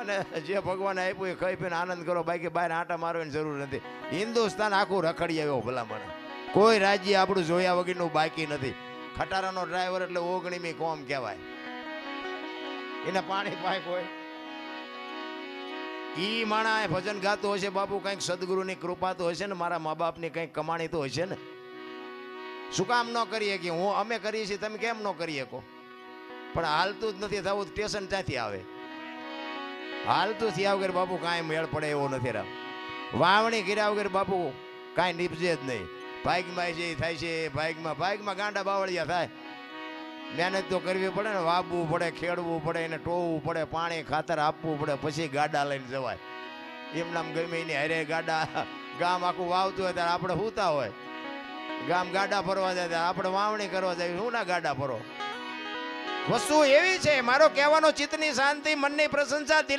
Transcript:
અને જે ભગવાને આપ્યું એ ખાઈ પીને આનંદ કરો, બાકી બહાર આંટા મારવાની જરૂર નથી. હિન્દુસ્તાન આખું રખડી આવ્યો ભલામણ, કોઈ રાજ્ય આપણું જોયા વગરનું બાકી નથી. ખટારાનો ડ્રાઈવર એટલે ઓગણીમી કોમ કહેવાય. એને પાણી પાક હોય. ઈ માણા ભજન ગાતો હશે બાપુ, કંઈક સદગુરુની કૃપા તો હશે ને, મારા મા બાપની કંઈક કમાણી તો હશે ને. શું કામ ન કરીએ કે અમે કરીએ છીએ, તમે કેમ ન કરી શકો? પણ હાલતું જ નથી થવું, સ્ટેશન ત્યાંથી આવે. હાલતું થયા વગર બાપુ કાંઈ મેળ પડે એવો નથી. રામ વાવણી કર્યા વગર બાપુ કાંઈ નીપજે જ નહીં. ભાગમાં જે થાય છે ભાગમાં ગાંડા બાવળિયા થાય. મહેનત તો કરવી પડે ને, વાવવું પડે, ખેડવું પડે, એને ટોવવું પડે, પાણી ખાતર આપવું પડે, પછી ગાડા લઈને જવાય. એમ નામ ગમે એની હારે ગાડા, ગામ આખું વાવતું હોય ત્યારે આપણે સૂતા હોય, ગામ ગાડા ફરવા જાય ત્યારે આપણે વાવણી કરવા જાય. શું ના ગાડા ફરો? વસ્તુ એવી છે, મારો કહેવાનો ચિત્તની શાંતિ, મનની પ્રશંસા, દિલ